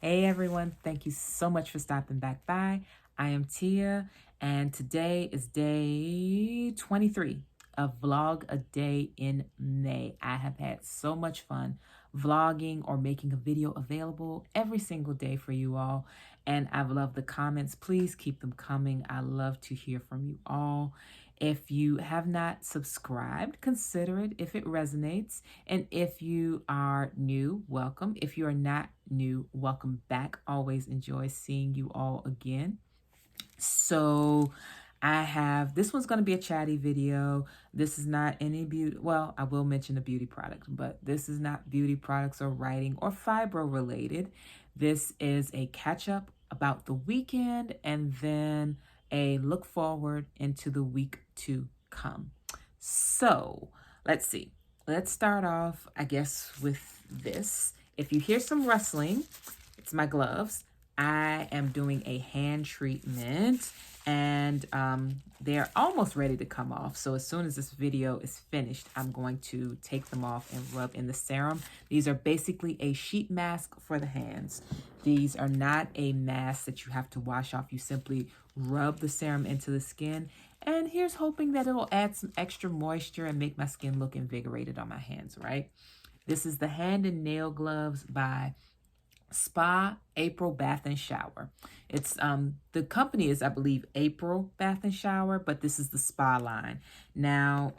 Hey everyone, thank you so much for stopping back by. I am Tia, and today is day 23 of Vlog a Day in May. I have had so much fun vlogging or making a video available every single day for you all, and I've loved the comments. Please keep them coming. I love to hear from you all. If you have not subscribed, consider it if it resonates. And if you are new, welcome. If you are not new, welcome back. Always enjoy seeing you all again. So this one's going to be a chatty video. This is not any beauty. Well, I will mention a beauty product, but this is not beauty products or writing or fibro related. This is a catch up about the weekend and then a look forward into the week to come. So let's see. Let's start off, I guess, with this. If you hear some rustling, it's my gloves. I am doing a hand treatment and they're almost ready to come off. So as soon as this video is finished, I'm going to take them off and rub in the serum. These are basically a sheet mask for the hands. These are not a mask that you have to wash off. You simply rub the serum into the skin. And here's hoping that it'll add some extra moisture and make my skin look invigorated on my hands, right? This is the Hand and Nail Gloves by Spa April Bath and Shower. It's the company is, I believe, April Bath and Shower, but this is the spa line. Now,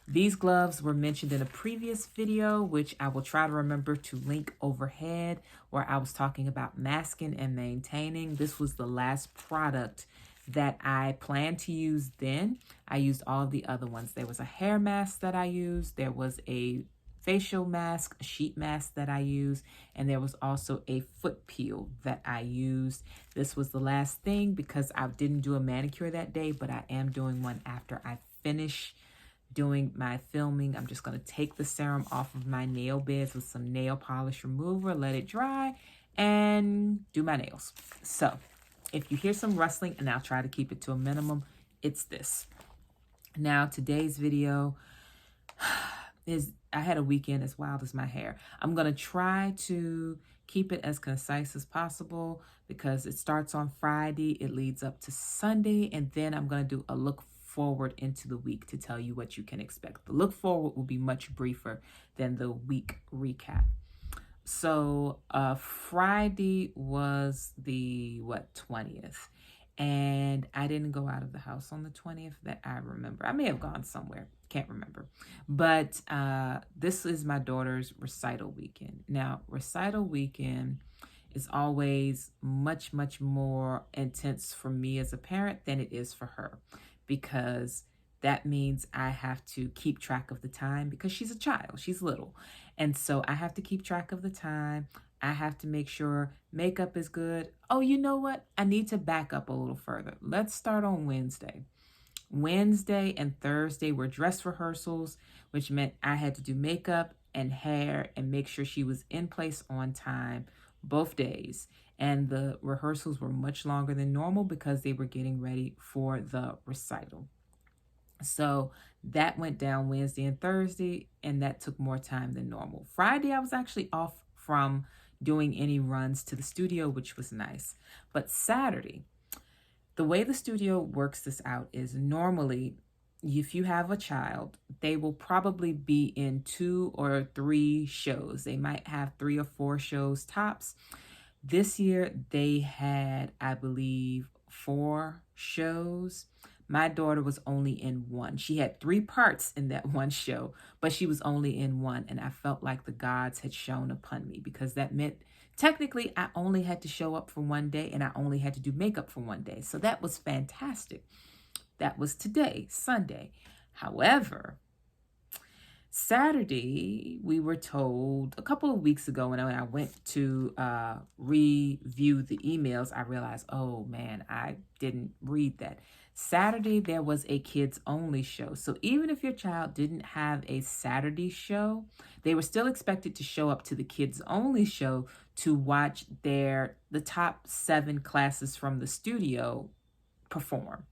these gloves were mentioned in a previous video, which I will try to remember to link overhead, where I was talking about masking and maintaining. This was the last product that I planned to use then. I used all of the other ones. There was a hair mask that I used. There was a facial mask, a sheet mask that I used, and there was also a foot peel that I used. This was the last thing because I didn't do a manicure that day, but I am doing one after I finish doing my filming. I'm just going to take the serum off of my nail beds with some nail polish remover, let it dry, and do my nails. So if you hear some rustling, and I'll try to keep it to a minimum, it's this. Now, today's video is, I had a weekend as wild as my hair. I'm going to try to keep it as concise as possible because it starts on Friday, it leads up to Sunday, and then I'm going to do a look forward into the week to tell you what you can expect. The look forward will be much briefer than the week recap. So Friday was the 20th, and I didn't go out of the house on the 20th that I remember. I may have gone somewhere, can't remember. But this is my daughter's recital weekend. Now, recital weekend is always much, much more intense for me as a parent than it is for her, because that means I have to keep track of the time because she's a child, she's little. And so I have to keep track of the time. I have to make sure makeup is good. Oh, you know what? I need to back up a little further. Let's start on Wednesday. Wednesday and Thursday were dress rehearsals, which meant I had to do makeup and hair and make sure she was in place on time both days. And the rehearsals were much longer than normal because they were getting ready for the recital. So that went down Wednesday and Thursday, and that took more time than normal. Friday, I was actually off from doing any runs to the studio, which was nice. But Saturday, the way the studio works this out is normally, if you have a child, they will probably be in 2 or 3 shows. They might have 3 or 4 shows tops. This year, they had, I believe, 4 shows. My daughter was only in 1. She had 3 parts in that one show, but she was only in 1. And I felt like the gods had shone upon me because that meant technically I only had to show up for 1 day and I only had to do makeup for 1 day. So that was fantastic. That was today, Sunday. However, Saturday, we were told a couple of weeks ago when I went to review the emails, I realized, oh man, I didn't read that. Saturday, there was a kids only show. So even if your child didn't have a Saturday show, they were still expected to show up to the kids only show to watch the top 7 classes from the studio perform.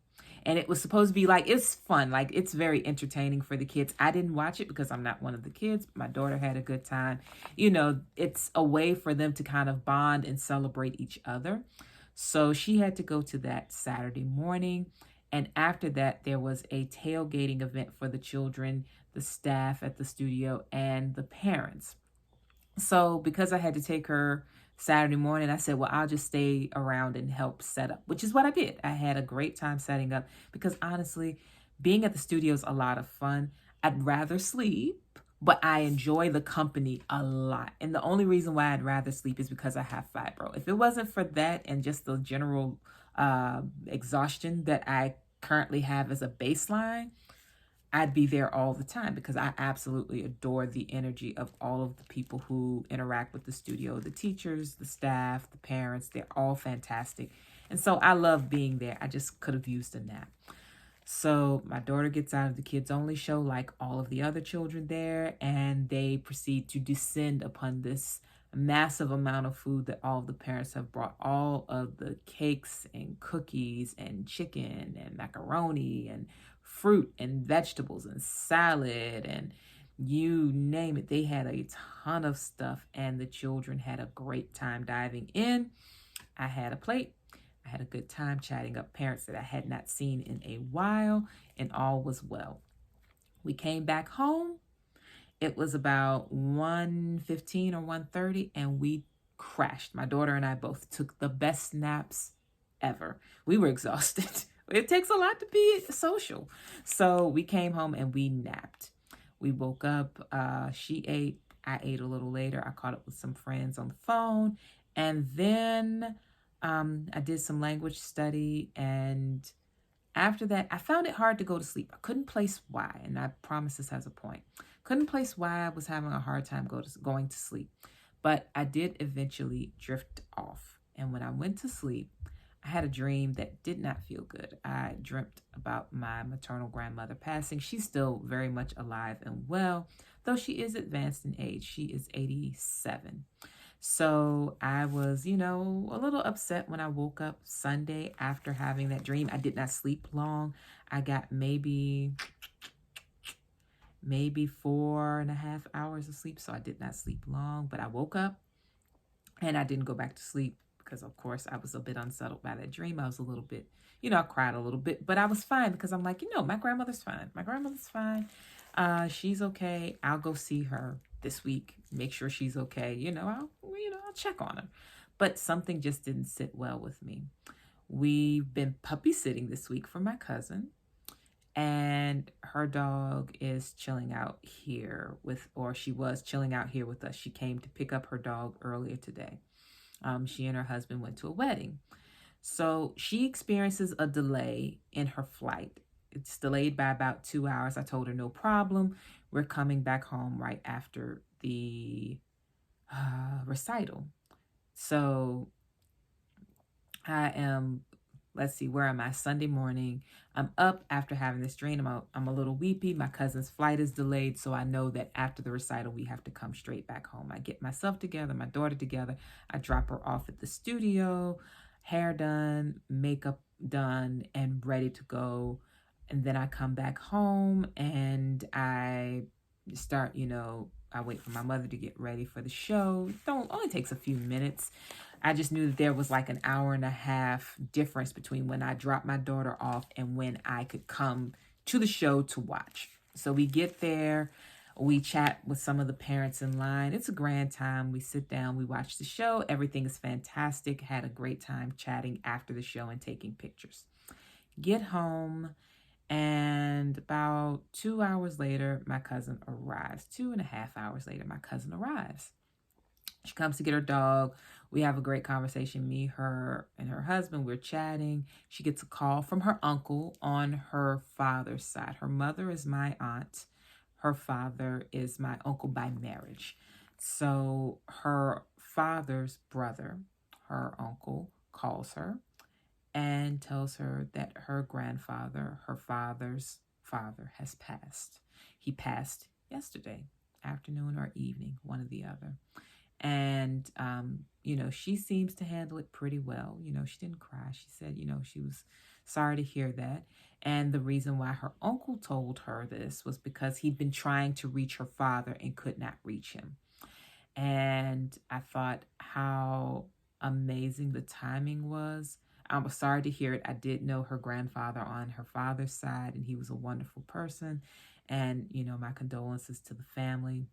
And it was supposed to be like, it's fun. Like, it's very entertaining for the kids. I didn't watch it because I'm not one of the kids. But my daughter had a good time. You know, it's a way for them to kind of bond and celebrate each other. So she had to go to that Saturday morning. And after that, there was a tailgating event for the children, the staff at the studio, and the parents. So because I had to take her Saturday morning, I said, well, I'll just stay around and help set up, which is what I did. I had a great time setting up because honestly, being at the studio is a lot of fun. I'd rather sleep, but I enjoy the company a lot. And the only reason why I'd rather sleep is because I have fibro. If it wasn't for that and just the general exhaustion that I currently have as a baseline, I'd be there all the time because I absolutely adore the energy of all of the people who interact with the studio, the teachers, the staff, the parents. They're all fantastic. And so I love being there. I just could have used a nap. So my daughter gets out of the kids only show like all of the other children there, and they proceed to descend upon this massive amount of food that all of the parents have brought. All of the cakes and cookies and chicken and macaroni and fruit and vegetables and salad and you name it. They had a ton of stuff, and the children had a great time diving in. I had a plate. I had a good time chatting up parents that I had not seen in a while, and all was well. We came back home. It was about 1:15 or 1:30, and we crashed. My daughter and I both took the best naps ever. We were exhausted. It takes a lot to be social. So we came home and we napped. We woke up. She ate. I ate a little later. I caught up with some friends on the phone. And then I did some language study. And after that, I found it hard to go to sleep. I couldn't place why. And I promise this has a point. Couldn't place why I was having a hard time going to sleep. But I did eventually drift off. And when I went to sleep, I had a dream that did not feel good. I dreamt about my maternal grandmother passing. She's still very much alive and well, though she is advanced in age. She is 87. So I was, a little upset when I woke up Sunday after having that dream. I did not sleep long. I got maybe 4.5 hours of sleep. So I did not sleep long, but I woke up and I didn't go back to sleep because, of course, I was a bit unsettled by that dream. I was a little bit, I cried a little bit, but I was fine because I'm like, my grandmother's fine. My grandmother's fine. She's okay. I'll go see her this week, make sure she's okay. I'll check on her. But something just didn't sit well with me. We've been puppy sitting this week for my cousin, and her dog is chilling out here she was chilling out here with us. She came to pick up her dog earlier today. She and her husband went to a wedding. So she experiences a delay in her flight. It's delayed by about 2 hours. I told her no problem. We're coming back home right after the recital. So I am, let's see, where am I? Sunday morning. I'm up after having this dream. I'm a little weepy. My cousin's flight is delayed, so I know that after the recital, we have to come straight back home. I get myself together, my daughter together. I drop her off at the studio, hair done, makeup done, and ready to go. And then I come back home and I start, I wait for my mother to get ready for the show. Only takes a few minutes. I just knew that there was like an hour and a half difference between when I dropped my daughter off and when I could come to the show to watch. So we get there, we chat with some of the parents in line. It's a grand time. We sit down, we watch the show. Everything is fantastic. Had a great time chatting after the show and taking pictures. Get home, and about 2 hours later, my cousin arrives. 2.5 hours later, my cousin arrives. She comes to get her dog. We have a great conversation, me, her, and her husband. We're chatting. She gets a call from her uncle on her father's side. Her mother is my aunt. Her father is my uncle by marriage. So her father's brother, her uncle, calls her and tells her that her grandfather, her father's father, has passed. He passed yesterday, afternoon or evening, one or the other. And, she seems to handle it pretty well. She didn't cry. She said, she was Sorry to hear that. And the reason why her uncle told her this was because he'd been trying to reach her father and could not reach him. And I thought how amazing the timing was. I was sorry to hear it. I did know her grandfather on her father's side, and he was a wonderful person. And, you know, my condolences to the family.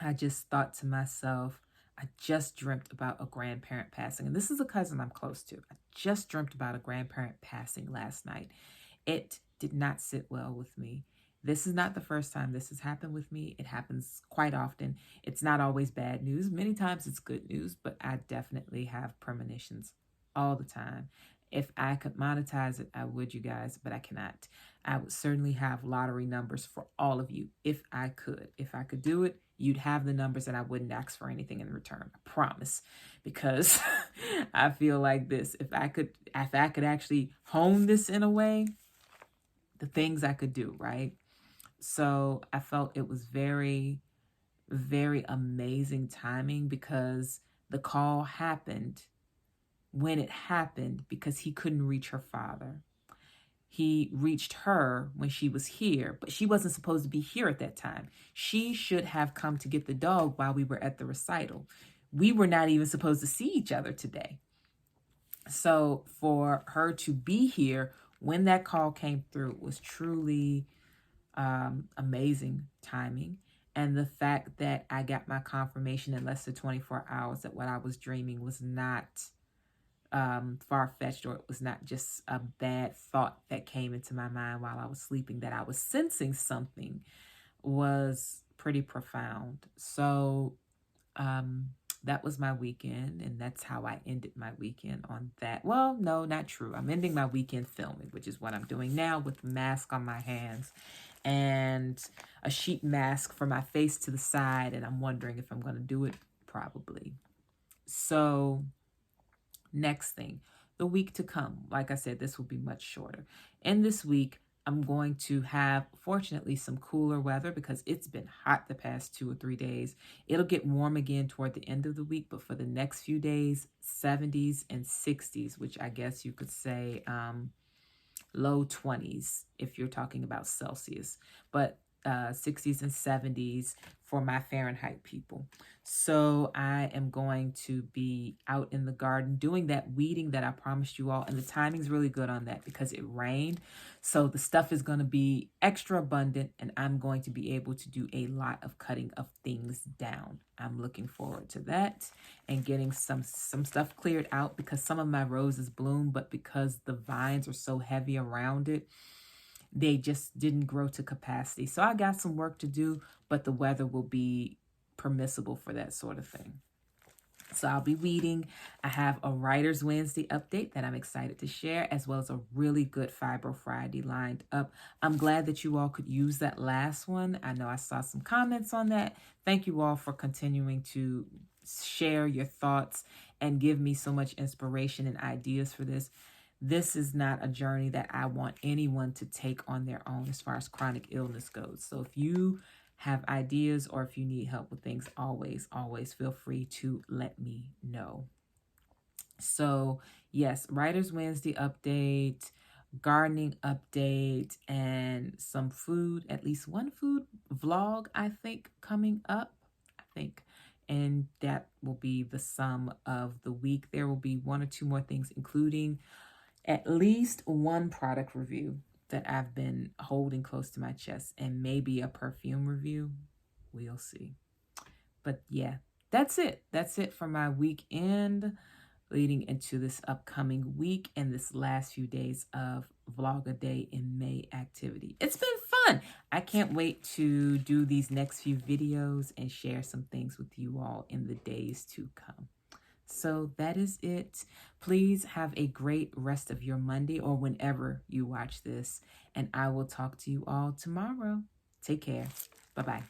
I just thought to myself, I just dreamt about a grandparent passing. And this is a cousin I'm close to. I just dreamt about a grandparent passing last night. It did not sit well with me. This is not the first time this has happened with me. It happens quite often. It's not always bad news. Many times it's good news, but I definitely have premonitions all the time. If I could monetize it, I would, you guys, but I cannot. I would certainly have lottery numbers for all of you if I could. If I could do it, you'd have the numbers and I wouldn't ask for anything in return. I promise. Because I feel like this. If I could actually hone this in a way, the things I could do, right? So I felt it was very, very amazing timing because the call happened when it happened because he couldn't reach her father. He reached her when she was here, but she wasn't supposed to be here at that time. She should have come to get the dog while we were at the recital. We were not even supposed to see each other today. So for her to be here when that call came through was truly amazing timing. And the fact that I got my confirmation in less than 24 hours that what I was dreaming was not far-fetched, or it was not just a bad thought that came into my mind while I was sleeping, that I was sensing something, was pretty profound. So that was my weekend, and that's how I ended my weekend on that. Well, no, not true. I'm ending my weekend filming, which is what I'm doing now with a mask on my hands and a sheet mask for my face to the side, and I'm wondering if I'm going to do it. Probably. So next thing, the week to come. Like I said, this will be much shorter. In this week, I'm going to have, fortunately, some cooler weather because it's been hot the past 2 or 3 days. It'll get warm again toward the end of the week, but for the next few days, 70s and 60s, which I guess you could say low 20s if you're talking about Celsius, but 60s and 70s for my Fahrenheit people. So I am going to be out in the garden doing that weeding that I promised you all. And the timing's really good on that because it rained. So the stuff is going to be extra abundant and I'm going to be able to do a lot of cutting of things down. I'm looking forward to that and getting some stuff cleared out because some of my roses bloom, but because the vines are so heavy around it, they just didn't grow to capacity. So I got some work to do, but the weather will be permissible for that sort of thing. So I'll be weeding. I have a Writer's Wednesday update that I'm excited to share, as well as a really good Fibro Friday lined up. I'm glad that you all could use that last one. I know I saw some comments on that. Thank you all for continuing to share your thoughts and give me so much inspiration and ideas for this. This is not a journey that I want anyone to take on their own as far as chronic illness goes. So if you have ideas or if you need help with things, always feel free to let me know. So yes, Writer's Wednesday update, gardening update, and some food, at least one food vlog, I think, coming up, and that will be the sum of the week. There will be 1 or 2 more things, including at least one product review that I've been holding close to my chest, and maybe a perfume review. We'll see. But yeah, that's it. That's it for my weekend leading into this upcoming week and this last few days of Vlog a Day in May activity. It's been fun. I can't wait to do these next few videos and share some things with you all in the days to come. So that is it. Please have a great rest of your Monday or whenever you watch this. And I will talk to you all tomorrow. Take care. Bye-bye.